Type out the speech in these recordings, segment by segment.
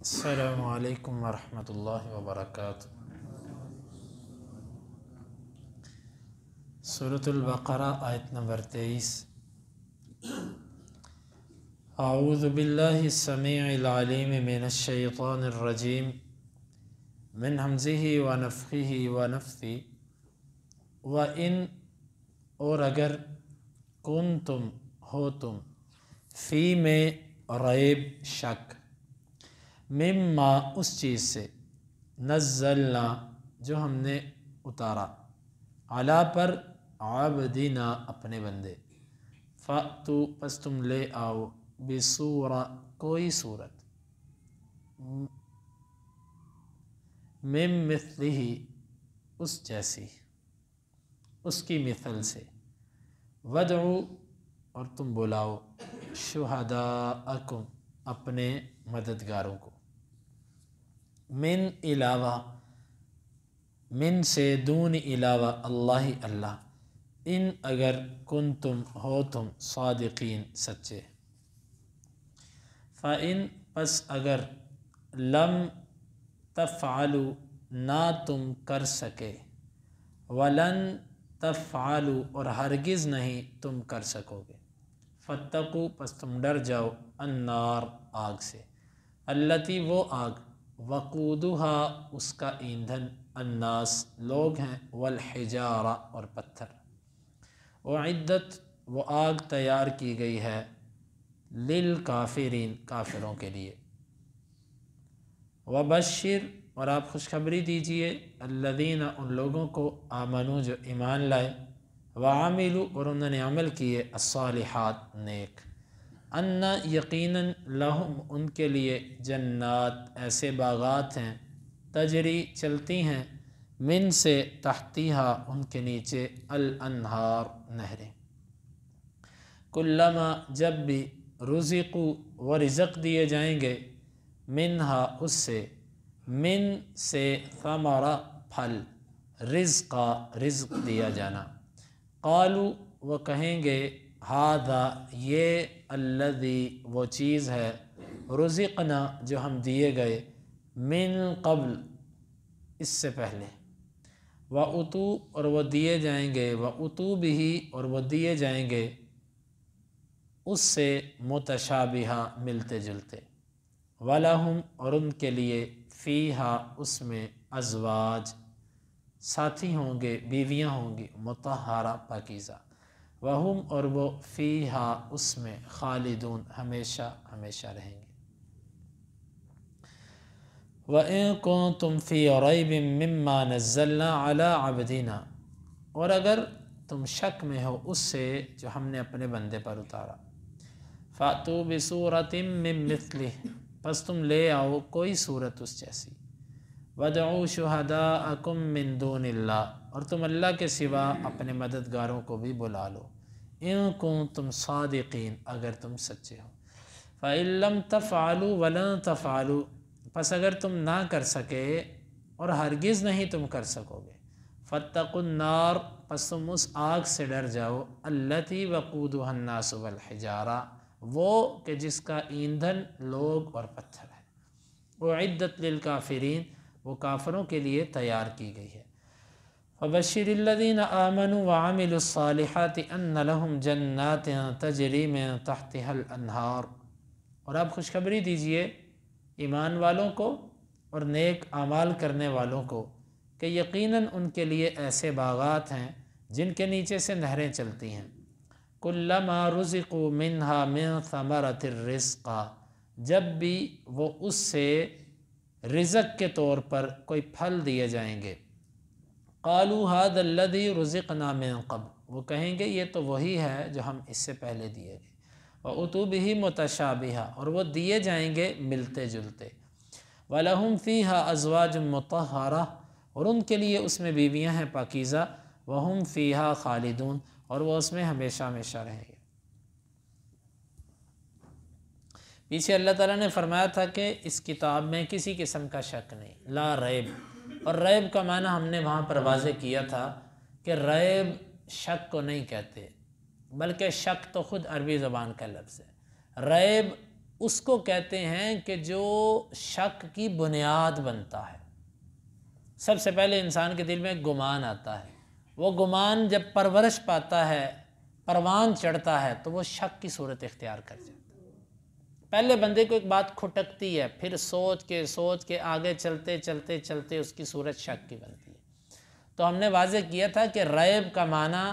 السلام علیکم ورحمۃ اللہ وبرکاتہ۔ سورۃ البقرہ آیت نمبر 23۔ اعوذ باللہ السمیع العلیم من الشیطان الرجیم من ہمزہ ونفخہ ونفثہ۔ وَإِنْ اور اگر کنتم ہو تم فی میں ریب شک مما اس چیز سے نزلنا جو ہم نے اتارا علی پر عبدنا اپنے بندے فأتو پس تم لے آؤ بسورہ کوئی صورت من مثلہ اس جیسی اس کی مثل سے ودعو اور تم بلاؤ شہداءکم اپنے مددگاروں کو من علاوہ من سے دون علاوہ اللہ ان اگر کنتم ہو تم صادقین سچے۔ فَإِن پس اگر لم تفعلوا نہ تم کر سکے ولن تفعلوا اور ہرگز نہیں تم کر سکو گے فاتقوا پس تم ڈر جاؤ النار آگ سے التی وہ آگ وقودها اس کا ایندھن الناس لوگ ہیں والحجارہ اور پتھر اعدت وہ آگ تیار کی گئی ہے للکافرین کافروں کے لیے۔ وبشر اور آپ خوشخبری دیجئے الذین ان لوگوں کو آمنوا جو ایمان لائے وعملوا اور انہوں نے عمل کیے الصالحات نیک ان یقیناً لہم ان کے لیے جنات ایسے باغات ہیں تجری چلتی ہیں من سے تحتیہا ان کے نیچے الانہار نہریں کلما جب بھی رزقوا وہ رزق دیے جائیں گے منہا اس سے من سے ثمرہ پھل رزقا رزق دیا جانا قالوا وہ کہیں گے ھذا یہ الذی وہ چیز ہے رزقنا جو ہم دیے گئے من قبل اس سے پہلے وَأُتُوا اور وہ دیے جائیں گے وَأُتُوا بِهِ اور وہ دیے جائیں گے اس سے متشابہہ ملتے جلتے وَلَهُمْ اور ان کے لیے فیہا اس میں ازواج ساتھی ہوں گے بیویاں ہوں گی مطہرہ پاکیزہ وَهُمْ اور وہ فیہا اس میں خالدون ہمیشہ ہمیشہ رہیں گے۔ وَإِن كُنتُمْ فِي رَيْبٍ مِّمَّا نَزَّلْنَا عَلَىٰ عَبْدِنَا اور اگر تم شک میں ہو اس سے جو ہم نے اپنے بندے پر اتارا فَأْتُوا بِسُورَةٍ مِّن مِّثْلِهِ پس تم لے آؤ کوئی صورت اس جیسی وَادْعُوا شُهَدَاءَكُم مِّن دُونِ اللَّهِ اور تم اللہ کے سوا اپنے مددگاروں کو بھی بلا لو ان کنتم صادقین اگر تم سچے ہو فَإِن لَّمْ تَفْعَلُوا وَلَن تَفْعَلُوا پس اگر تم نہ کر سکے اور ہرگز نہیں تم کر سکو گے فَاتَّقُوا النَّارَ پس تم اس آگ سے ڈر جاؤ الَّتِي وَقُودُهَا النَّاسُ وَالْحِجَارَةُ وہ کہ جس کا ایندھن لوگ اور پتھر ہے اعدت للکافرین وہ کافروں کے لیے تیار کی گئی ہے۔ فَبَشِّرِ الَّذِينَ آمَنُوا وَعَمِلُوا الصَّالِحَاتِ أَنَّ لَهُمْ جَنَّاتٍ تَجْرِي مِن تَحْتِهَا الْأَنْهَارُ اور آپ خوشخبری دیجئے ایمان والوں کو اور نیک اعمال کرنے والوں کو کہ یقیناً ان کے لیے ایسے باغات ہیں جن کے نیچے سے نہریں چلتی ہیں كُلَّمَا رُزِقُوا مِنْهَا مِن ثَمَرَةِ الرِّزْقَ جب بھی وہ اس سے رزق کے طور پر کوئی پھل دیے جائیں گے قالوا هذا الذي رزقنا من قبل وہ کہیں گے یہ تو وہی ہے جو ہم اس سے پہلے دیے گئے وَأُتُوا بِهِ مُتَشَابِهًا اور وہ دیے جائیں گے ملتے جلتے وَلَهُمْ فِيهَا أَزْوَاجٌ مُطَهَّرَةٌ اور ان کے لیے اس میں بیویاں ہیں پاکیزہ وَهُمْ فِيهَا خَالِدُونَ اور وہ اس میں ہمیشہ ہمیشہ رہیں گے۔ پیچھے اللہ تعالیٰ نے فرمایا تھا کہ اس کتاب میں کسی قسم کا شک نہیں لا ریب اور ریب کا معنی ہم نے وہاں پر واضح کیا تھا کہ ریب شک کو نہیں کہتے بلکہ شک تو خود عربی زبان کا لفظ ہے۔ ریب اس کو کہتے ہیں کہ جو شک کی بنیاد بنتا ہے۔ سب سے پہلے انسان کے دل میں ایک گمان آتا ہے، وہ گمان جب پرورش پاتا ہے، پروان چڑھتا ہے، تو وہ شک کی صورت اختیار کر جاتا ہے۔ پہلے بندے کو ایک بات کھٹکتی ہے، پھر سوچ کے آگے چلتے چلتے چلتے اس کی صورت شک کی بنتی ہے۔ تو ہم نے واضح کیا تھا کہ ریب کا معنی،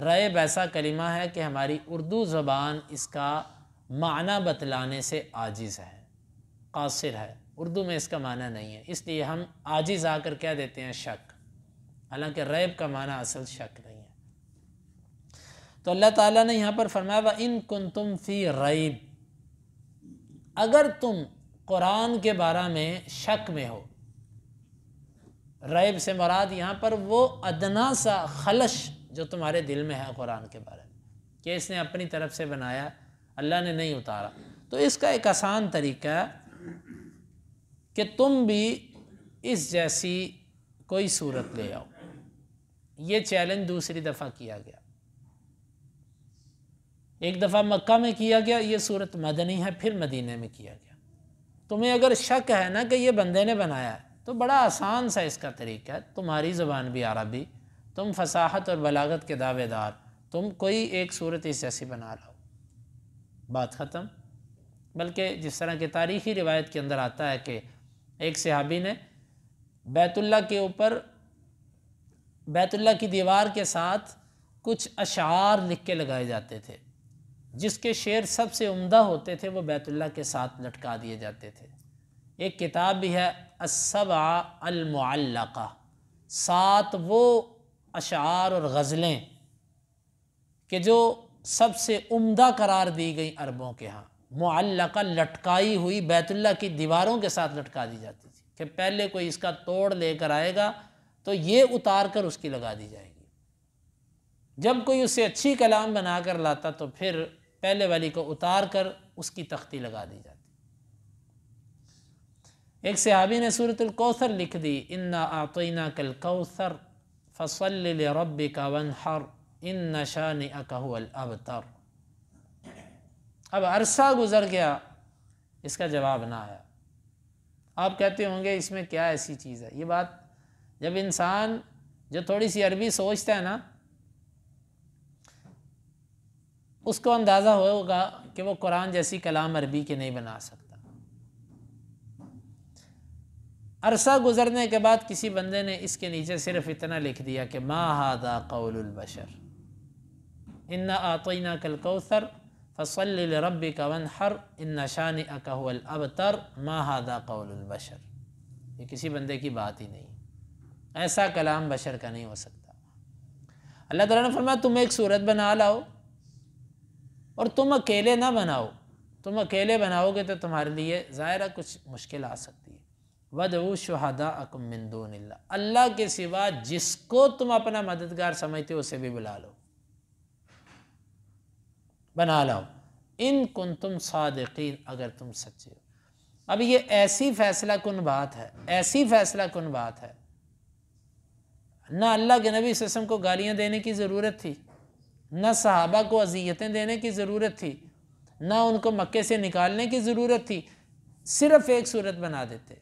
ریب ایسا کلمہ ہے کہ ہماری اردو زبان اس کا معنی بتلانے سے عاجز ہے، قاصر ہے، اردو میں اس کا معنی نہیں ہے، اس لیے ہم عاجز آ کر کہہ دیتے ہیں شک، حالانکہ ریب کا معنی اصل شک نہیں ہے۔ تو اللہ تعالیٰ نے یہاں پر فرمایا وَإِن كُنتُمْ فِي رَيْبٍ، اگر تم قرآن کے بارے میں شک میں ہو، ریب سے مراد یہاں پر وہ ادنا سا خلش جو تمہارے دل میں ہے قرآن کے بارے میں، کہ اس نے اپنی طرف سے بنایا، اللہ نے نہیں اتارا، تو اس کا ایک آسان طریقہ ہے کہ تم بھی اس جیسی کوئی صورت لے آؤ۔ یہ چیلنج دوسری دفعہ کیا گیا، ایک دفعہ مکہ میں کیا گیا، یہ صورت مدنی ہے، پھر مدینے میں کیا گیا۔ تمہیں اگر شک ہے نا کہ یہ بندے نے بنایا ہے، تو بڑا آسان سا اس کا طریقہ ہے، تمہاری زبان بھی عربی، تم فصاحت اور بلاغت کے دعوے دار، تم کوئی ایک صورت اس جیسی بنا لاؤ، بات ختم۔ بلکہ جس طرح کہ تاریخی روایت کے اندر آتا ہے کہ ایک صحابی نے بیت اللہ کے اوپر، بیت اللہ کی دیوار کے ساتھ کچھ اشعار لکھ کے لگائے جاتے تھے، جس کے شعر سب سے عمدہ ہوتے تھے، وہ بیت اللہ کے ساتھ لٹکا دیے جاتے تھے۔ ایک کتاب بھی ہے السبع المعلقہ، 7 وہ اشعار اور غزلیں کہ جو سب سے عمدہ قرار دی گئی عربوں کے ہاں، معلقہ لٹکائی ہوئی، بیت اللہ کی دیواروں کے ساتھ لٹکا دی جاتی تھی کہ پہلے کوئی اس کا توڑ لے کر آئے گا تو یہ اتار کر اس کی لگا دی جائے گی، جب کوئی اس سے اچھی کلام بنا کر لاتا تو پھر پہلے والی کو اتار کر اس کی تختی لگا دی جاتی۔ ایک صحابی نے سورۃ الکوثر لکھ دی، انا اعطیناک الکوثر فصل لربک وانحر ان شانئک هو الابتر۔ اب عرصہ گزر گیا، اس کا جواب نہ آیا۔ آپ کہتے ہوں گے اس میں کیا ایسی چیز ہے؟ یہ بات جب انسان جو تھوڑی سی عربی سوچتا ہے نا، اس کو اندازہ ہوگا کہ وہ قرآن جیسی کلام عربی کے نہیں بنا سکتا۔ عرصہ گزرنے کے بعد کسی بندے نے اس کے نیچے صرف اتنا لکھ دیا کہ ما ھذا قول البشر انا اعطیناک الکوثر فصل لربک وانحر ان شانئک هو الابتر ما ھذا قول البشر۔ یہ کسی بندے کی بات ہی نہیں، ایسا کلام بشر کا نہیں ہو سکتا۔ اللہ تعالیٰ نے فرمایا تم ایک صورت بنا لاؤ، اور تم اکیلے نہ بناؤ، تم اکیلے بناؤ گے تو تمہارے لیے ظاہرہ کچھ مشکل آ سکتی ہے۔ وَادْعُوا شُهَدَاءَكُم مِّن دُونِ اللَّهِ، اللہ کے سوا جس کو تم اپنا مددگار سمجھتے ہو اسے بھی بلا لو، بنا لاؤ، ان کنتم صادقین، اگر تم سچے ہو۔ اب یہ ایسی فیصلہ کن بات ہے، ایسی فیصلہ کن بات ہے، نہ اللہ کے نبی صلی اللہ علیہ وسلم کو گالیاں دینے کی ضرورت تھی، نہ صحابہ کو اذیتیں دینے کی ضرورت تھی، نہ ان کو مکے سے نکالنے کی ضرورت تھی، صرف ایک صورت بنا دیتے،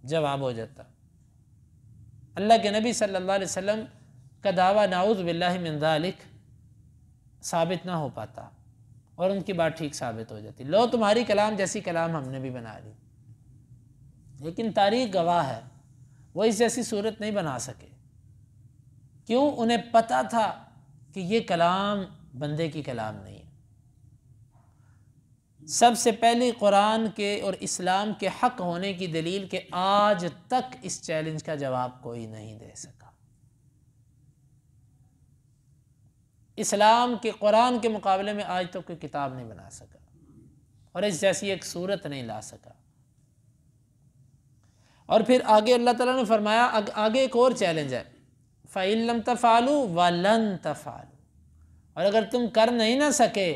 جواب ہو جاتا۔ اللہ کے نبی صلی اللہ علیہ وسلم کا دعویٰ نعوذ باللہ من ذالک ثابت نہ ہو پاتا، اور ان کی بات ٹھیک ثابت ہو جاتی، لو تمہاری کلام جیسی کلام ہم نے بھی بنا لی، لیکن تاریخ گواہ ہے وہ اس جیسی صورت نہیں بنا سکے۔ کیوں؟ انہیں پتہ تھا کہ یہ کلام بندے کی کلام نہیں ہے۔ سب سے پہلی قرآن کے اور اسلام کے حق ہونے کی دلیل کہ آج تک اس چیلنج کا جواب کوئی نہیں دے سکا۔ اسلام کے قرآن کے مقابلے میں آج تک کوئی کتاب نہیں بنا سکا، اور اس جیسی ایک صورت نہیں لا سکا۔ اور پھر آگے اللہ تعالیٰ نے فرمایا، آگے ایک اور چیلنج ہے، فَإِن لَمْ تَفْعَلُوا وَلَن تَفْعَلُوا، اور اگر تم کر نہیں نہ سکے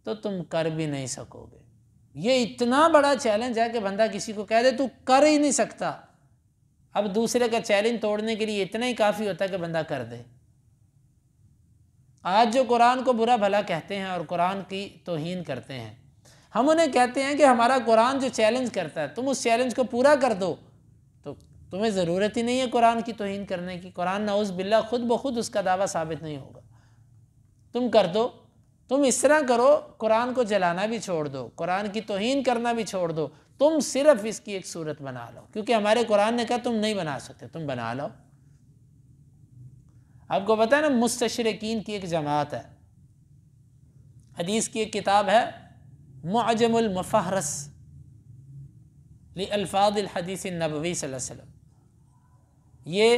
تو تم کر بھی نہیں سکو گے۔ یہ اتنا بڑا چیلنج ہے کہ بندہ کسی کو کہہ دے تو کر ہی نہیں سکتا، اب دوسرے کا چیلنج توڑنے کے لیے اتنا ہی کافی ہوتا ہے کہ بندہ کر دے۔ آج جو قرآن کو برا بھلا کہتے ہیں اور قرآن کی توہین کرتے ہیں، ہم انہیں کہتے ہیں کہ ہمارا قرآن جو چیلنج کرتا ہے تم اس چیلنج کو پورا کر دو، تو تمہیں ضرورت ہی نہیں ہے قرآن کی توہین کرنے کی. قرآن نعوذ باللہ خود بخود اس کا دعویٰ ثابت نہیں ہوگا. تم کر دو، تم اس طرح کرو، قرآن کو جلانا بھی چھوڑ دو، قرآن کی توہین کرنا بھی چھوڑ دو، تم صرف اس کی ایک صورت بنا لو، کیونکہ ہمارے قرآن نے کہا تم نہیں بنا سکتے، تم بنا لو. آپ کو پتہ ہے نا مستشرقین کی ایک جماعت ہے، حدیث کی ایک کتاب ہے معجم المفہرس لالفاظ الحدیث النبوی صلی اللہ علیہ وسلم. یہ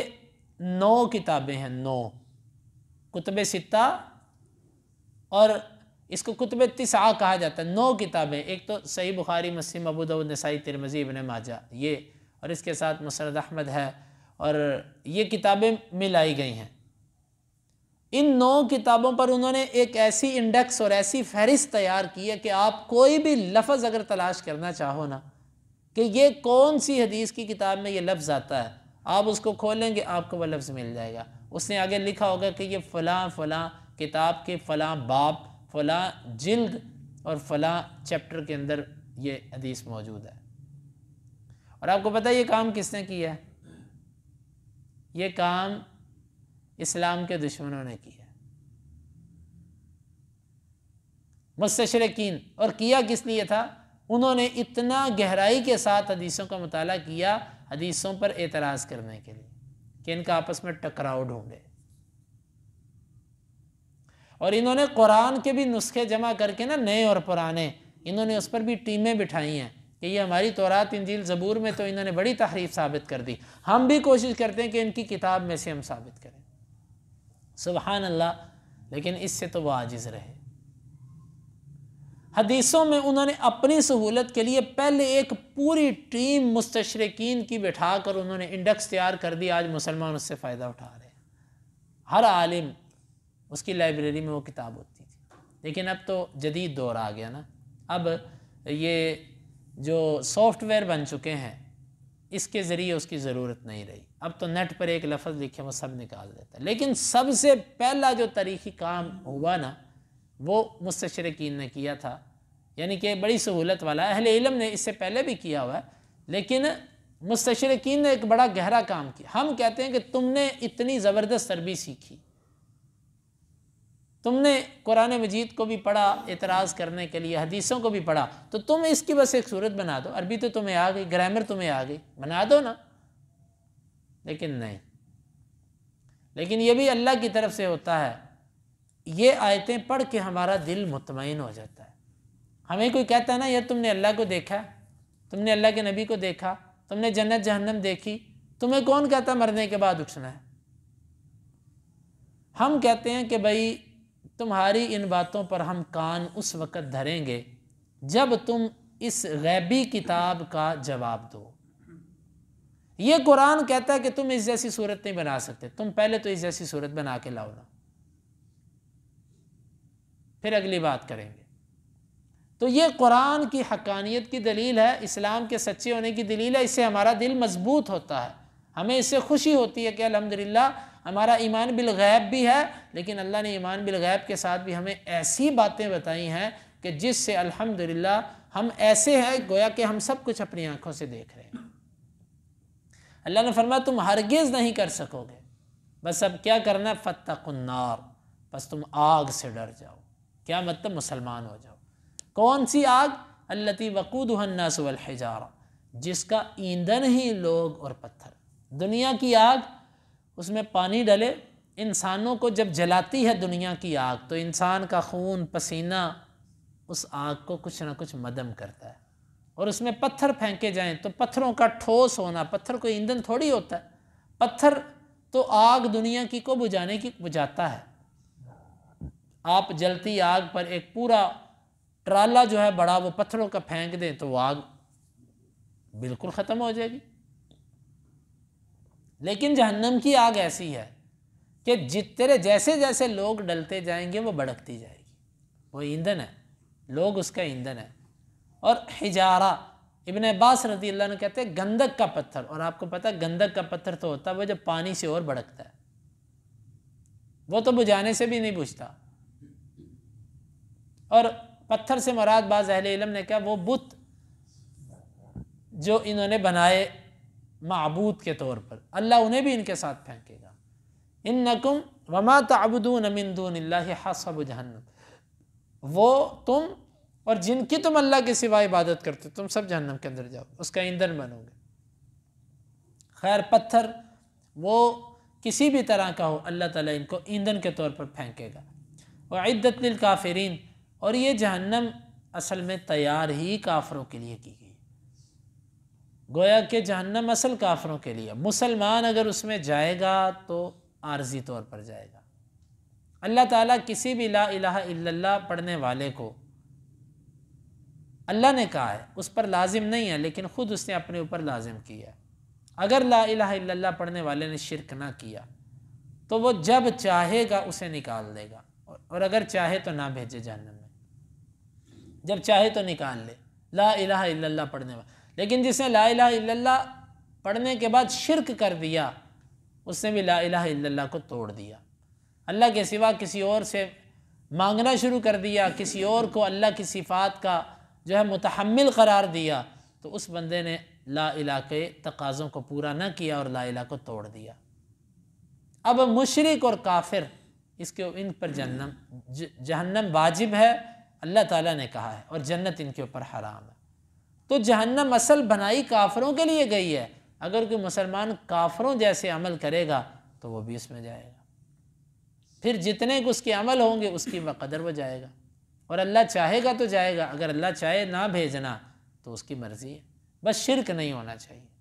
9 کتابیں ہیں، 9 کتب ستہ، اور اس کو کتب تسعہ کہا جاتا ہے. 9 کتابیں، ایک تو صحیح بخاری، مسلم، ابو داؤد، نسائی، ترمذی، ابن ماجہ، یہ، اور اس کے ساتھ مسند احمد ہے، اور یہ کتابیں ملائی گئی ہیں. ان 9 کتابوں پر انہوں نے ایک ایسی انڈیکس اور ایسی فہرست تیار کی ہے کہ آپ کوئی بھی لفظ اگر تلاش کرنا چاہو نا کہ یہ کون سی حدیث کی کتاب میں یہ لفظ آتا ہے، آپ اس کو کھولیں گے آپ کو وہ لفظ مل جائے گا. اس نے آگے لکھا ہوگا کہ یہ فلاں فلاں کتاب کے فلاں باب، فلاں جلد اور فلاں چیپٹر کے اندر یہ حدیث موجود ہے. اور آپ کو پتہ ہے یہ کام کس نے کیا ہے؟ یہ کام اسلام کے دشمنوں نے کیا، مستشرقین. اور کیا کس لیے تھا؟ انہوں نے اتنا گہرائی کے ساتھ حدیثوں کا مطالعہ کیا حدیثوں پر اعتراض کرنے کے لیے کہ ان کا آپس میں ٹکراؤ ڈھونڈے. اور انہوں نے قرآن کے بھی نسخے جمع کر کے نا، نئے اور پرانے، انہوں نے اس پر بھی ٹیمیں بٹھائی ہیں کہ یہ ہماری تورات، انجیل، زبور میں تو انہوں نے بڑی تحریف ثابت کر دی، ہم بھی کوشش کرتے ہیں کہ ان کی کتاب میں سے ہم ثابت کریں. سبحان اللہ. لیکن اس سے تو وہ عاجز رہے. حدیثوں میں انہوں نے اپنی سہولت کے لیے پہلے ایک پوری ٹیم مستشرقین کی بٹھا کر انہوں نے انڈیکس تیار کر دی. آج مسلمان اس سے فائدہ اٹھا رہے ہیں. ہر عالم اس کی لائبریری میں وہ کتاب ہوتی تھی. لیکن اب تو جدید دور آ گیا نا، اب یہ جو سافٹ ویئر بن چکے ہیں اس کے ذریعے اس کی ضرورت نہیں رہی. اب تو نیٹ پر ایک لفظ لکھے وہ سب نکال دیتا ہے. لیکن سب سے پہلا جو تاریخی کام ہوا نا وہ مستشرقین نے کیا تھا، یعنی کہ بڑی سہولت والا. اہل علم نے اس سے پہلے بھی کیا ہوا ہے، لیکن مستشرقین نے ایک بڑا گہرا کام کیا. ہم کہتے ہیں کہ تم نے اتنی زبردست عربی سیکھی، تم نے قرآن مجید کو بھی پڑھا اعتراض کرنے کے لیے، حدیثوں کو بھی پڑھا، تو تم اس کی بس ایک صورت بنا دو. عربی تو تمہیں آ گئی، گرامر تمہیں آ گئی، بنا دو نا. لیکن نہیں، لیکن یہ بھی اللہ کی طرف سے ہوتا ہے. یہ آیتیں پڑھ کے ہمارا دل مطمئن ہو جاتا ہے. ہمیں کوئی کہتا ہے نا یار تم نے اللہ کو دیکھا، تم نے اللہ کے نبی کو دیکھا، تم نے جنت جہنم دیکھی، تمہیں کون کہتا مرنے کے بعد اٹھنا ہے؟ ہم کہتے ہیں کہ بھائی تمہاری ان باتوں پر ہم کان اس وقت دھریں گے جب تم اس غیبی کتاب کا جواب دو. یہ قرآن کہتا ہے کہ تم اس جیسی صورت نہیں بنا سکتے، تم پہلے تو اس جیسی صورت بنا کے لاؤ نا، پھر اگلی بات کریں گے. تو یہ قرآن کی حقانیت کی دلیل ہے، اسلام کے سچے ہونے کی دلیل ہے. اس سے ہمارا دل مضبوط ہوتا ہے، ہمیں اس سے خوشی ہوتی ہے کہ الحمدللہ ہمارا ایمان بالغیب بھی ہے، لیکن اللہ نے ایمان بالغیب کے ساتھ بھی ہمیں ایسی باتیں بتائی ہیں کہ جس سے الحمدللہ ہم ایسے ہیں گویا کہ ہم سب کچھ اپنی آنکھوں سے دیکھ رہے ہیں. اللہ نے فرمایا تم ہرگز نہیں کر سکو گے، بس اب کیا کرنا ہے؟ فاتقوا النار، بس تم آگ سے ڈر جاؤ. کیا مطلب؟ مسلمان ہو جاؤ. کون سی آگ؟ التی وقودها الناس والحجارہ، جس کا ایندھن ہی لوگ اور پتھر. دنیا کی آگ، اس میں پانی ڈلے، انسانوں کو جب جلاتی ہے دنیا کی آگ تو انسان کا خون پسینہ اس آگ کو کچھ نہ کچھ مدم کرتا ہے. اور اس میں پتھر پھینکے جائیں تو پتھروں کا ٹھوس ہونا، پتھر کو ایندھن تھوڑی ہوتا ہے، پتھر تو آگ دنیا کی کو بجھانے کی بجھاتا ہے. آپ جلتی آگ پر ایک پورا ٹرالا جو ہے بڑا وہ پتھروں کا پھینک دیں تو وہ آگ بالکل ختم ہو جائے گی. لیکن جہنم کی آگ ایسی ہے کہ تیرے جیسے جیسے لوگ ڈلتے جائیں گے وہ بڑکتی جائے گی. وہ ایندھن ہے، لوگ اس کا ایندھن ہے. اور حجارہ، ابن عباس رضی اللہ عنہ کہتے ہیں گندک کا پتھر. اور آپ کو پتہ ہے گندک کا پتھر تو ہوتا ہے وہ جب پانی سے اور بڑکتا ہے، وہ تو بجھانے سے بھی نہیں بجھتا. اور پتھر سے مراد بعض اہل علم نے کہا وہ بت جو انہوں نے بنائے معبود کے طور پر، اللہ انہیں بھی ان کے ساتھ پھینکے گا۔ انکم وما تعبدون من دون اللہ حصب جہنم، وہ تم اور جن کی تم اللہ کے سوا عبادت کرتے تم سب جہنم کے اندر جاؤ، اس کا ایندھن بنو گے۔ خیر پتھر وہ کسی بھی طرح کا ہو، اللہ تعالیٰ ان کو ایندھن کے طور پر پھینکے گا۔ وعدت للکافرین، اور یہ جہنم اصل میں تیار ہی کافروں کے لیے کی گئی، گویا کہ جہنم اصل کافروں کے لیے، مسلمان اگر اس میں جائے گا تو عارضی طور پر جائے گا۔ اللہ تعالیٰ کسی بھی لا الہ الا اللہ پڑھنے والے کو، اللہ نے کہا ہے اس پر لازم نہیں ہے لیکن خود اس نے اپنے اوپر لازم کیا ہے، اگر لا الہ الا اللہ پڑھنے والے نے شرک نہ کیا تو وہ جب چاہے گا اسے نکال دے گا، اور اگر چاہے تو نہ بھیجے جہنم میں، جب چاہے تو نکال لے لا الہ الا اللہ پڑھنے والا۔ لیکن جس نے لا الہ الا اللہ پڑھنے کے بعد شرک کر دیا، اس نے بھی لا الہ الا اللہ کو توڑ دیا، اللہ کے سوا کسی اور سے مانگنا شروع کر دیا، کسی اور کو اللہ کی صفات کا جو ہے متحمل قرار دیا، تو اس بندے نے لا الہ کے تقاضوں کو پورا نہ کیا اور لا الہ کو توڑ دیا۔ اب مشرک اور کافر ان پر جہنم واجب ہے، اللہ تعالیٰ نے کہا ہے، اور جنت ان کے اوپر حرام ہے۔ تو جہنم اصل بنائی کافروں کے لیے گئی ہے، اگر کوئی مسلمان کافروں جیسے عمل کرے گا تو وہ بھی اس میں جائے گا، پھر جتنے اس کے عمل ہوں گے اس کی بقدر وہ جائے گا، اور اللہ چاہے گا تو جائے گا، اگر اللہ چاہے نہ بھیجنا تو اس کی مرضی ہے، بس شرک نہیں ہونا چاہیے۔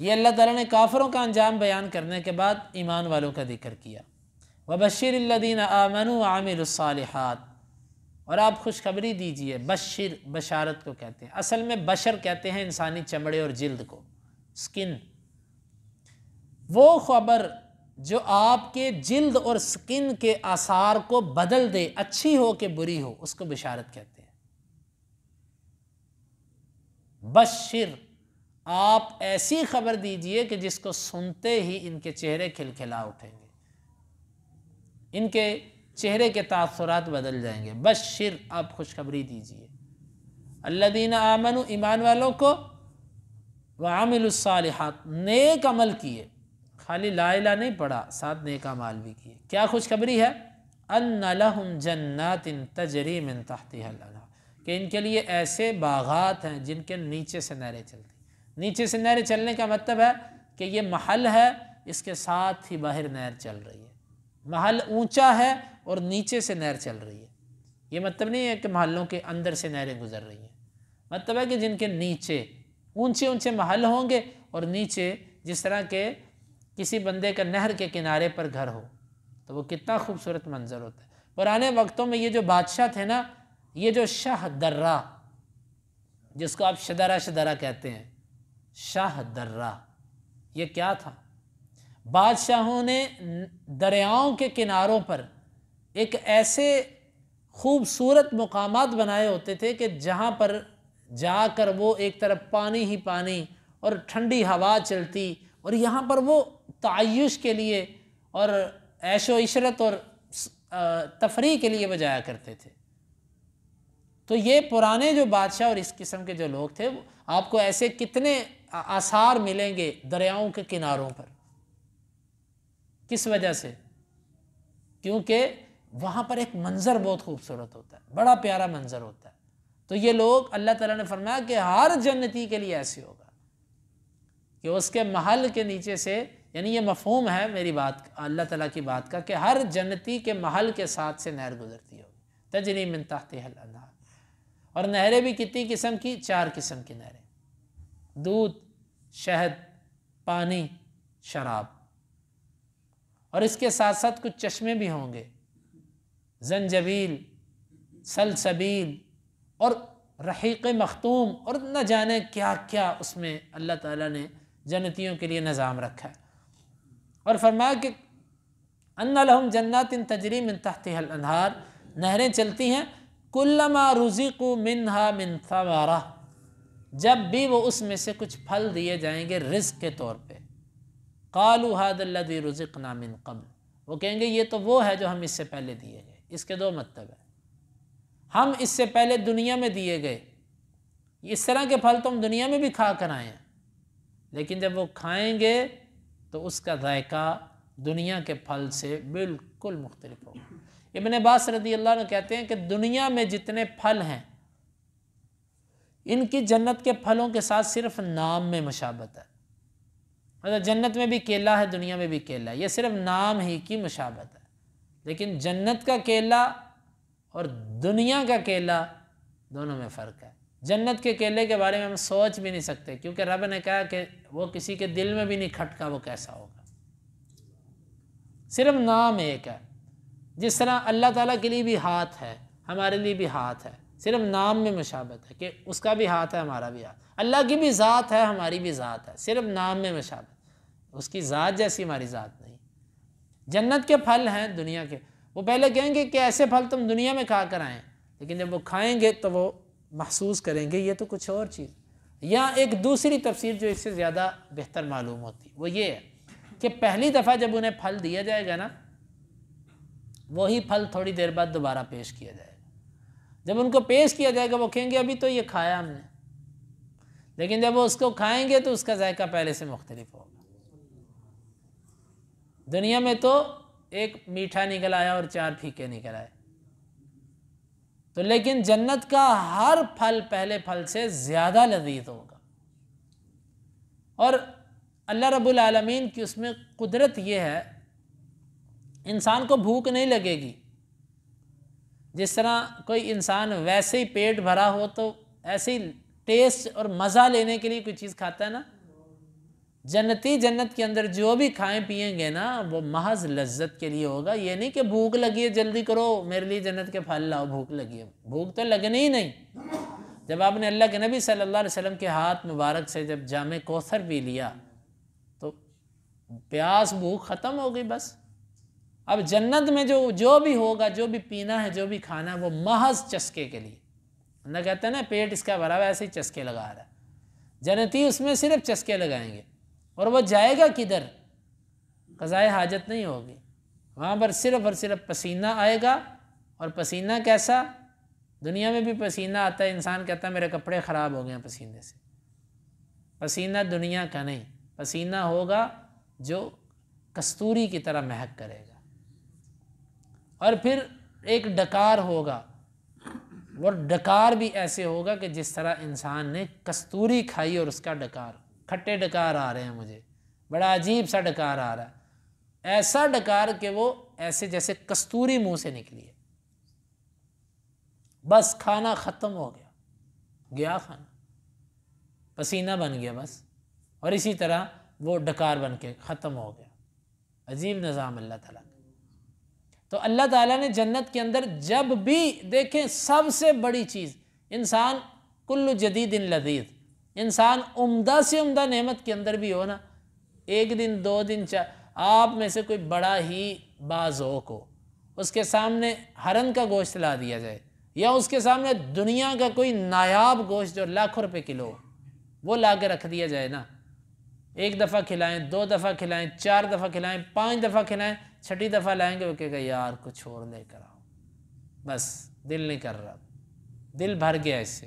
یہ اللہ تعالیٰ نے کافروں کا انجام بیان کرنے کے بعد ایمان والوں کا ذکر کیا۔ وَبَشِّرِ الَّذِينَ آمَنُوا وَعَمِلُوا الصَّالِحَاتِ، اور آپ خوشخبری دیجئے، بشر بشارت کو کہتے ہیں، اصل میں بشر کہتے ہیں انسانی چمڑے اور جلد کو، سکن، وہ خبر جو آپ کے جلد اور سکن کے آثار کو بدل دے، اچھی ہو کہ بری ہو، اس کو بشارت کہتے ہیں۔ بشر، آپ ایسی خبر دیجئے کہ جس کو سنتے ہی ان کے چہرے کھلکھلا اٹھیں گے، ان کے چہرے کے تاثرات بدل جائیں گے۔ بشر، آپ خوشخبری دیجئے الذین آمنوا، ایمان والوں کو، وعملوا الصالحات، نیک عمل کیے، خالی لا الہ نہیں پڑھا، ساتھ نیک اعمال بھی کیے۔ کیا خوشخبری ہے؟ ان لہم جنات تجری من تحتها الانہار، کہ ان کے لیے ایسے باغات ہیں جن کے نیچے سے نہریں چلتی۔ نیچے سے نہریں چلنے کا مطلب ہے کہ یہ محل ہے، اس کے ساتھ ہی باہر نہر چل رہی ہے، محل اونچا ہے اور نیچے سے نہر چل رہی ہے۔ یہ مطلب نہیں ہے کہ محلوں کے اندر سے نہریں گزر رہی ہیں، مطلب ہے کہ جن کے نیچے اونچے اونچے محل ہوں گے، اور نیچے جس طرح کے کسی بندے کا نہر کے کنارے پر گھر ہو تو وہ کتنا خوبصورت منظر ہوتا ہے۔ پرانے وقتوں میں یہ جو بادشاہ تھے نا، یہ جو شاہ درہ، جس کو آپ شدرہ کہتے ہیں، شاہ درہ، یہ کیا تھا؟ بادشاہوں نے دریاؤں کے کناروں پر ایک ایسے خوبصورت مقامات بنائے ہوتے تھے کہ جہاں پر جا کر وہ ایک طرف پانی ہی پانی اور ٹھنڈی ہوا چلتی، اور یہاں پر وہ تعیش کے لیے اور عیش و عشرت اور تفریح کے لیے وہ جایا کرتے تھے۔ تو یہ پرانے جو بادشاہ اور اس قسم کے جو لوگ تھے، آپ کو ایسے کتنے آثار ملیں گے دریاؤں کے کناروں پر۔ کس وجہ سے؟ کیونکہ وہاں پر ایک منظر بہت خوبصورت ہوتا ہے، بڑا پیارا منظر ہوتا ہے۔ تو یہ لوگ، اللہ تعالیٰ نے فرمایا کہ ہر جنتی کے لیے ایسے ہوگا کہ اس کے محل کے نیچے سے، یعنی یہ مفہوم ہے میری بات، اللہ تعالیٰ کی بات کا، کہ ہر جنتی کے محل کے ساتھ سے نہر گزرتی ہوگی، تجری من تحتها الانہار۔ اور نہریں بھی کتنی قسم کی؟ 4 قسم کی نہریں، دودھ، شہد، پانی، شراب، اور اس کے ساتھ ساتھ کچھ چشمے بھی ہوں گے، زنجبیل، سلسبیل اور رحیق مختوم، اور نہ جانے کیا کیا اس میں اللہ تعالیٰ نے جنتیوں کے لیے نظام رکھا ہے۔ اور فرمایا کہ ان لہم جنات تجری من تحتها الانہار، نہریں چلتی ہیں، کلما رزقوا منہا من ثمرہ، جب بھی وہ اس میں سے کچھ پھل دیے جائیں گے رزق کے طور پہ، قالوا ھذا الذی رزقنا من قبل، وہ کہیں گے یہ تو وہ ہے جو ہم اس سے پہلے دیے گئے، اس کے دو مطلب ہیں۔ ہم اس سے پہلے دنیا میں دیے گئے، اس طرح کے پھل تو ہم دنیا میں بھی کھا کر آئے ہیں، لیکن جب وہ کھائیں گے تو اس کا ذائقہ دنیا کے پھل سے بالکل مختلف ہوگا۔ ابن عباس رضی اللہ عنہ کہتے ہیں کہ دنیا میں جتنے پھل ہیں ان کی جنت کے پھلوں کے ساتھ صرف نام میں مشابہت ہے۔ مطلب جنت میں بھی کیلا ہے، دنیا میں بھی کیلا ہے، یہ صرف نام ہی کی مشابہت ہے، لیکن جنت کا کیلا اور دنیا کا کیلا دونوں میں فرق ہے۔ جنت کے کیلے کے بارے میں ہم سوچ بھی نہیں سکتے، کیونکہ رب نے کہا کہ وہ کسی کے دل میں بھی نہیں کھٹکا وہ کیسا ہوگا، صرف نام ایک ہے۔ جس طرح اللہ تعالیٰ کے لیے بھی ہاتھ ہے، ہمارے لیے بھی ہاتھ ہے، صرف نام میں مشابہت ہے کہ اس کا بھی ہاتھ ہے، ہمارا بھی ہاتھ۔ اللہ کی بھی ذات ہے، ہماری بھی ذات ہے، صرف نام میں مشابہت، اس کی ذات جیسی ہماری ذات نہیں۔ جنت کے پھل ہیں دنیا کے، وہ پہلے کہیں گے کہ ایسے پھل تم دنیا میں کھا کر آئیں، لیکن جب وہ کھائیں گے تو وہ محسوس کریں گے یہ تو کچھ اور چیز۔ یا ایک دوسری تفسیر جو اس سے زیادہ بہتر معلوم ہوتی وہ یہ ہے کہ پہلی دفعہ جب انہیں پھل دیا جائے گا نا، وہی پھل تھوڑی دیر بعد دوبارہ پیش کیا جائے گا۔ جب ان کو پیش کیا جائے گا وہ کہیں گے ابھی تو یہ کھایا ہم نے، لیکن جب وہ اس کو کھائیں گے تو اس کا ذائقہ پہلے سے مختلف ہوگا۔ دنیا میں تو ایک میٹھا نکل آیا اور 4 پھیکے نکل آئے، تو لیکن جنت کا ہر پھل پہلے پھل سے زیادہ لذیذ ہوگا۔ اور اللہ رب العالمین کی اس میں قدرت یہ ہے، انسان کو بھوک نہیں لگے گی۔ جس طرح کوئی انسان ویسے ہی پیٹ بھرا ہو تو ایسے ہی ٹیسٹ اور مزہ لینے کے لیے کوئی چیز کھاتا ہے نا، جنتی جنت کے اندر جو بھی کھائیں پئیں گے نا وہ محض لذت کے لیے ہوگا۔ یہ نہیں کہ بھوک لگی ہے جلدی کرو میرے لیے جنت کے پھل لاؤ، بھوک لگی ہے، بھوک تو لگنی ہی نہیں۔ جب آپ نے اللہ کے نبی صلی اللہ علیہ وسلم کے ہاتھ مبارک سے جب جام کوثر پی لیا تو پیاس بھوک ختم ہو گئی بس۔ اب جنت میں جو بھی ہوگا، جو بھی پینا ہے، جو بھی کھانا ہے، وہ محض چسکے کے لیے۔ اللہ کہتا ہے نا پیٹ اس کا بھرا ہوا ایسے ہی چسکے لگا رہا ہے، جنتی اس میں صرف چسکے لگائیں گے۔ اور وہ جائے گا کدھر؟ قضائے حاجت نہیں ہوگی، وہاں پر صرف اور صرف پسینہ آئے گا۔ اور پسینہ کیسا؟ دنیا میں بھی پسینہ آتا ہے، انسان کہتا ہے میرے کپڑے خراب ہو گئے ہیں پسینے سے۔ پسینہ دنیا کا نہیں، پسینہ ہوگا جو کستوری کی طرح مہک کرے گا۔ اور پھر ایک ڈکار ہوگا، وہ ڈکار بھی ایسے ہوگا کہ جس طرح انسان نے کستوری کھائی اور اس کا ڈکار، کھٹے ڈکار آ رہے ہیں، مجھے بڑا عجیب سا ڈکار آ رہا ہے، ایسا ڈکار کہ وہ ایسے جیسے کستوری منہ سے نکلی ہے، بس کھانا ختم ہو گیا، گیا کھانا، پسینہ بن گیا بس، اور اسی طرح وہ ڈکار بن کے ختم ہو گیا۔ عجیب نظام اللہ تعالیٰ کا۔ تو اللہ تعالیٰ نے جنت کے اندر جب بھی دیکھیں سب سے بڑی چیز انسان کل جدید لذیذ، انسان عمدہ سے عمدہ نعمت کے اندر بھی ہو نا، ایک دن 2 دن آپ میں سے کوئی بڑا ہی باذوق ہو، اس کے سامنے ہرن کا گوشت لا دیا جائے یا اس کے سامنے دنیا کا کوئی نایاب گوشت جو لاکھوں روپے کلو وہ لا کے رکھ دیا جائے نا، 1 دفعہ کھلائیں، 2 دفعہ کھلائیں، 4 دفعہ کھلائیں، 5 دفعہ کھلائیں، 6ٹھی دفعہ لائیں گے وہ کہے گا یار کچھ اور لے کر آؤ، بس دل نہیں کر رہا، دل بھر گیا اس سے۔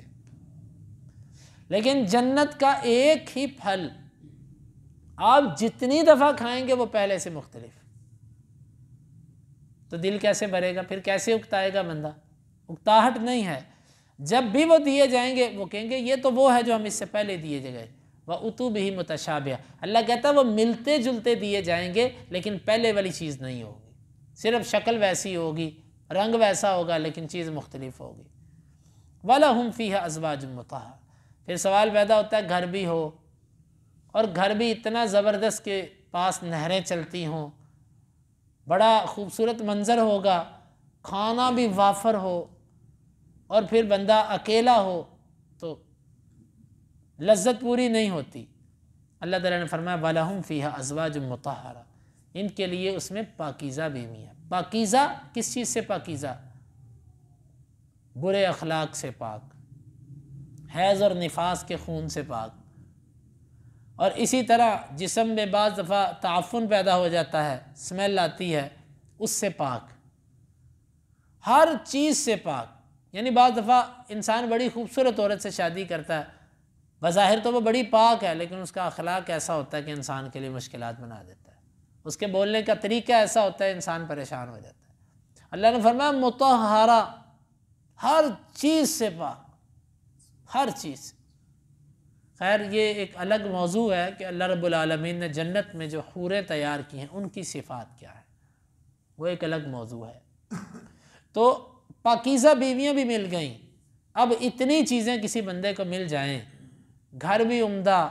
لیکن جنت کا ایک ہی پھل آپ جتنی دفعہ کھائیں گے وہ پہلے سے مختلف، تو دل کیسے بھرے گا؟ پھر کیسے اکتائے گا بندہ؟ اکتاہٹ نہیں ہے۔ جب بھی وہ دیے جائیں گے وہ کہیں گے یہ تو وہ ہے جو ہم اس سے پہلے دیے گئے، وَأُتُوا بِهِ مُتَشَابِهًا۔ اللہ کہتا ہے وہ ملتے جلتے دیے جائیں گے لیکن پہلے والی چیز نہیں ہوگی، صرف شکل ویسی ہوگی، رنگ ویسا ہوگا لیکن چیز مختلف ہوگی۔ وَلَهُمْ فِيهَا أَزْوَاجٌ مُطَهَّرَةٌ۔ پھر سوال پیدا ہوتا ہے گھر بھی ہو، اور گھر بھی اتنا زبردست کہ پاس نہریں چلتی ہوں، بڑا خوبصورت منظر ہوگا، کھانا بھی وافر ہو، اور پھر بندہ اکیلا ہو تو لذت پوری نہیں ہوتی۔ اللہ تعالیٰ نے فرمایا وَلَهُمْ فِيهَا أَزْوَاجٌ مُطَهَّرَةٌ، ان کے لیے اس میں پاکیزہ بیوی ہے۔ پاکیزہ کس چیز سے پاکیزہ؟ برے اخلاق سے پاک، حیض اور نفاس کے خون سے پاک، اور اسی طرح جسم میں بعض دفعہ تعفن پیدا ہو جاتا ہے، اسمیل آتی ہے، اس سے پاک۔ ہر چیز سے پاک. یعنی بعض دفعہ انسان بڑی خوبصورت عورت سے شادی کرتا ہے، بظاہر تو وہ بڑی پاک ہے، لیکن اس کا اخلاق ایسا ہوتا ہے کہ انسان کے لیے مشکلات بنا دیتا ہے. اس کے بولنے کا طریقہ ایسا ہوتا ہے انسان پریشان ہو جاتا ہے. اللہ نے فرمایا مطہرہ، ہر چیز سے پاک، ہر چیز. خیر یہ ایک الگ موضوع ہے کہ اللہ رب العالمین نے جنت میں جو حوریں تیار کی ہیں ان کی صفات کیا ہے، وہ ایک الگ موضوع ہے. تو پاکیزہ بیویاں بھی مل گئیں. اب اتنی چیزیں کسی بندے کو مل جائیں، گھر بھی عمدہ،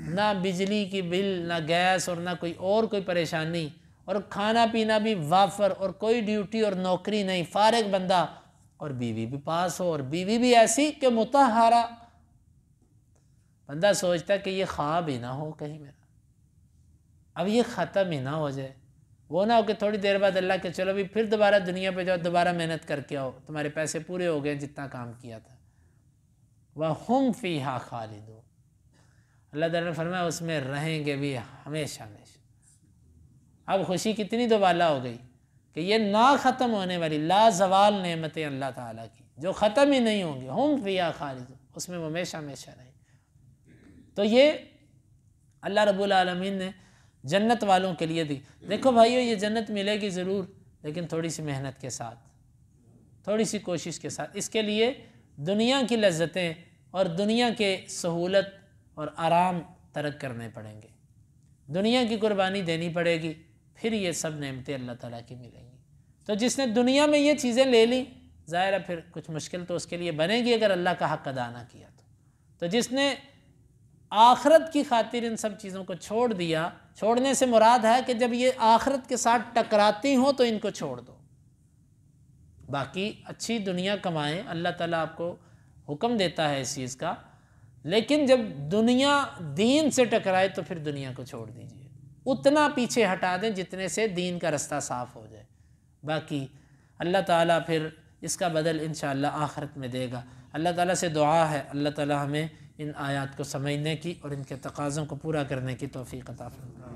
نہ بجلی کی بل، نہ گیس، اور نہ کوئی پریشانی، اور کھانا پینا بھی وافر، اور کوئی ڈیوٹی اور نوکری نہیں، فارغ بندہ، اور بیوی بھی پاس ہو، اور بیوی بھی ایسی کہ مطہرہ. بندہ سوچتا ہے کہ یہ خواب ہی نہ ہو کہیں میرا، اب یہ ختم ہی نہ ہو جائے. وہ نہ ہو کہ تھوڑی دیر بعد اللہ کہ چلو بھی پھر دوبارہ دنیا پہ جاؤ، دوبارہ محنت کر کے آؤ، تمہارے پیسے پورے ہو گئے جتنا کام کیا تھا. وَهُمْ فِيهَا خَالِدُونَ. اللہ تعالیٰ نے فرمایا اس میں رہیں گے بھی ہمیشہ ہمیشہ. اب خوشی کتنی دوبالا ہو گئی کہ یہ نہ ختم ہونے والی لا زوال نعمتیں اللہ تعالیٰ کی جو ختم ہی نہیں ہوں گی. ہم فیہا خالدون، اس میں وہ ہمیشہ ہمیشہ رہیں. تو یہ اللہ رب العالمین نے جنت والوں کے لیے دی. دیکھو بھائیو، یہ جنت ملے گی ضرور، لیکن تھوڑی سی محنت کے ساتھ، تھوڑی سی کوشش کے ساتھ. اس کے لیے دنیا کی لذتیں اور دنیا کے سہولت اور آرام ترک کرنے پڑیں گے، دنیا کی قربانی دینی پڑے گی، پھر یہ سب نعمتیں اللہ تعالیٰ کی ملیں گی. تو جس نے دنیا میں یہ چیزیں لے لیں، ظاہر ہے پھر کچھ مشکل تو اس کے لیے بنے گی اگر اللہ کا حق ادا نہ کیا تو جس نے آخرت کی خاطر ان سب چیزوں کو چھوڑ دیا، چھوڑنے سے مراد ہے کہ جب یہ آخرت کے ساتھ ٹکراتی ہوں تو ان کو چھوڑ دو. باقی اچھی دنیا کمائیں، اللہ تعالیٰ آپ کو حکم دیتا ہے اس چیز کا، لیکن جب دنیا دین سے ٹکرائے تو پھر دنیا کو چھوڑ دیجئے. اتنا پیچھے ہٹا دیں جتنے سے دین کا رستہ صاف ہو جائے. باقی اللہ تعالیٰ پھر اس کا بدل انشاءاللہ آخرت میں دے گا. اللہ تعالیٰ سے دعا ہے اللہ تعالیٰ ہمیں ان آیات کو سمجھنے کی اور ان کے تقاضوں کو پورا کرنے کی توفیق عطا فرمائے.